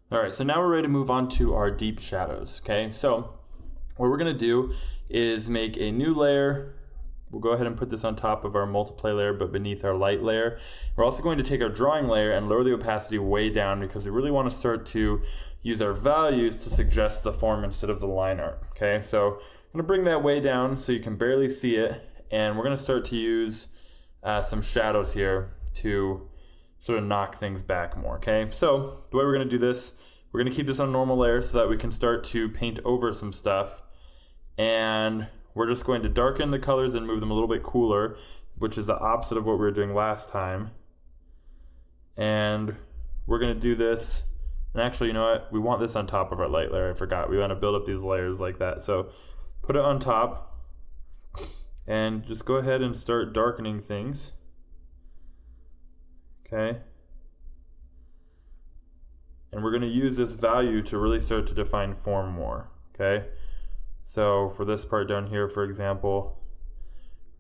All right, so now we're ready to move on to our deep shadows, okay? So what we're gonna do is make a new layer. We'll go ahead and put this on top of our multiply layer, but beneath our light layer. We're also going to take our drawing layer and lower the opacity way down because we really want to start to use our values to suggest the form instead of the line art, okay? So I'm gonna bring that way down so you can barely see it, and we're gonna start to use some shadows here to sort of knock things back more, okay? So the way we're gonna do this, we're gonna keep this on normal layer so that we can start to paint over some stuff, and we're just going to darken the colors and move them a little bit cooler, which is the opposite of what we were doing last time. And we're gonna do this, and actually, you know what? We want this on top of our light layer. I forgot. We want to build up these layers like that. So put it on top, and just go ahead and start darkening things. Okay. And we're gonna use this value to really start to define form more, okay? So for this part down here, for example,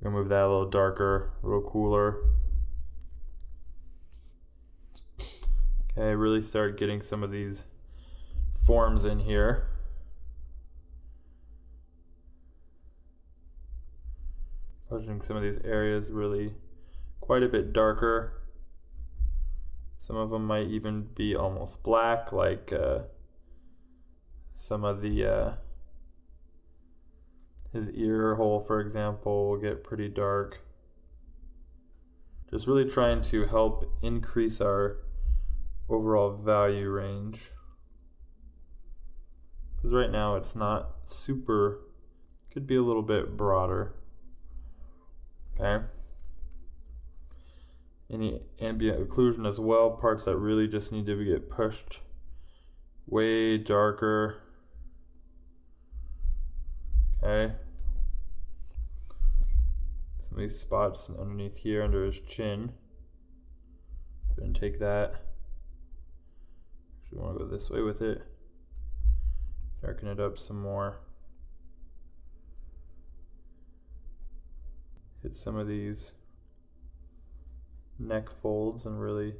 we're gonna move that a little darker, a little cooler. Okay, really start getting some of these forms in here. Pushing some of these areas really quite a bit darker. Some of them might even be almost black, like some of the his ear hole, for example, will get pretty dark. Just really trying to help increase our overall value range. Because right now it's not super, could be a little bit broader. Okay. Any ambient occlusion as well, parts that really just need to get pushed way darker. Okay. Some of these spots underneath here under his chin. Go ahead and take that. Actually, want to go this way with it. Darken it up some more. Hit some of these neck folds and really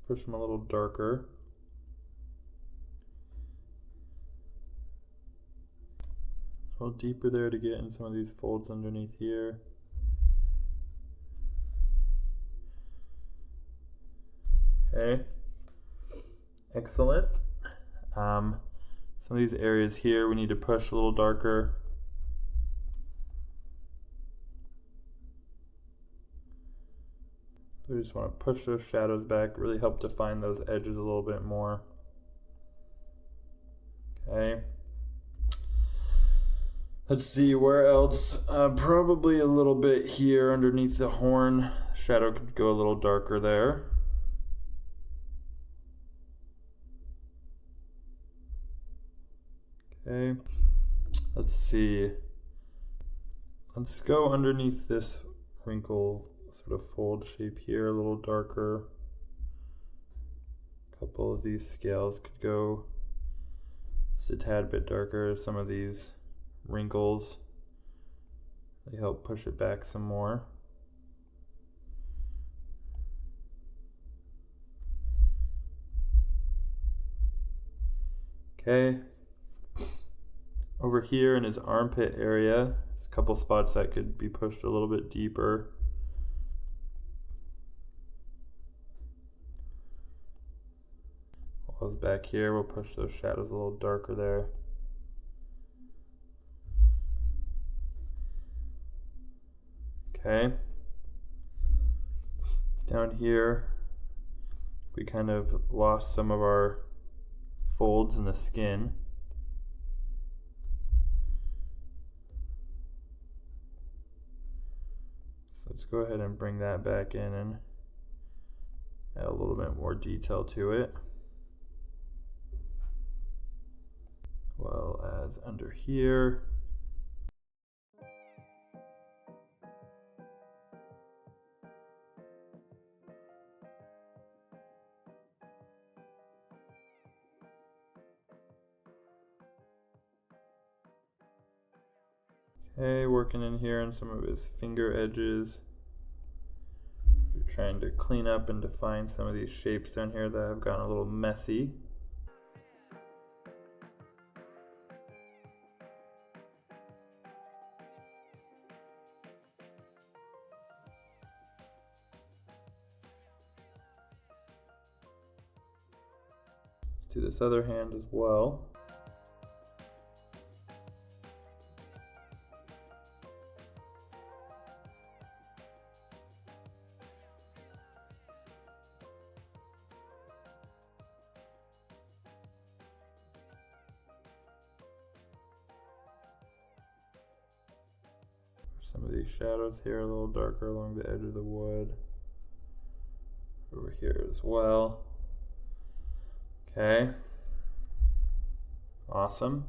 push them a little darker. A little deeper there to get in some of these folds underneath here. Okay, excellent. Some of these areas here we need to push a little darker. We just want to push those shadows back, really help define those edges a little bit more. Okay. Let's see, where else? Probably a little bit here underneath the horn. Shadow could go a little darker there. Okay. Let's see. Let's go underneath this wrinkle sort of fold shape here, a little darker. A couple of these scales could go just a tad bit darker. Some of these wrinkles, they help push it back some more. Okay. Over here in his armpit area, there's a couple spots that could be pushed a little bit deeper. While it's back here, we'll push those shadows a little darker there. Okay. Down here, we kind of lost some of our folds in the skin. So let's go ahead and bring that back in and add a little bit more detail to it. Well as under here. Okay, working in here on some of his finger edges. We're trying to clean up and define some of these shapes down here that have gotten a little messy. do this other hand as well. Some of these shadows here a little darker along the edge of the wood. Over here as well. Okay. Awesome.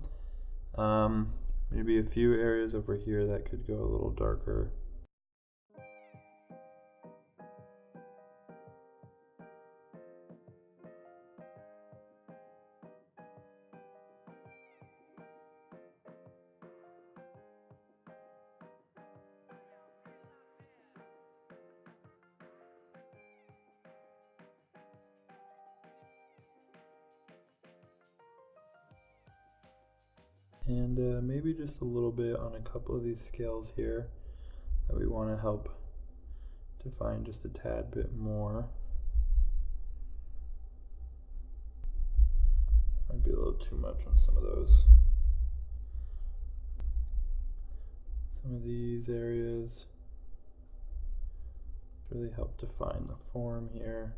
Maybe a few areas over here that could go a little darker. And maybe just a little bit on a couple of these scales here that we want to help define just a tad bit more. Might be a little too much on some of those. Some of these areas really help define the form here.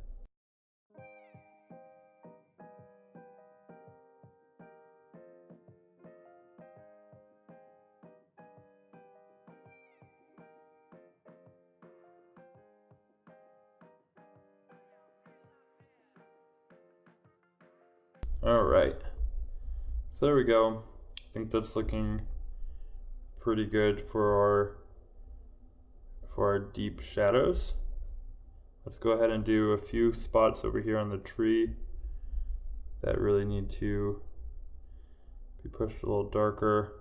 All right, so there we go. I think that's looking pretty good for our deep shadows. Let's go ahead and do a few spots over here on the tree that really need to be pushed a little darker.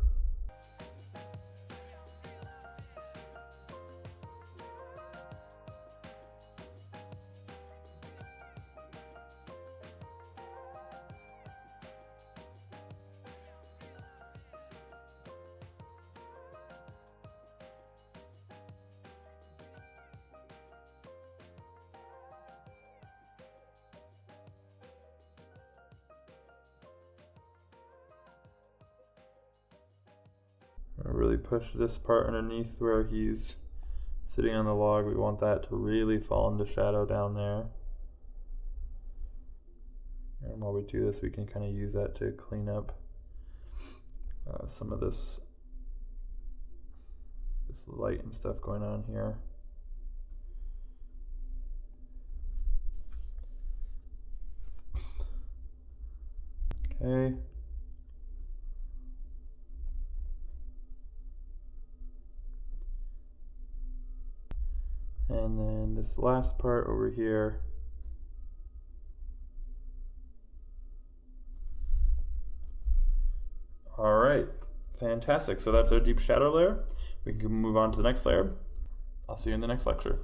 Really push this part underneath where he's sitting on the log. We want that to really fall into shadow down there. And while we do this, we can kind of use that to clean up some of this light and stuff going on here. Okay. And then this last part over here. All right, fantastic. So that's our deep shadow layer. We can move on to the next layer. I'll see you in the next lecture.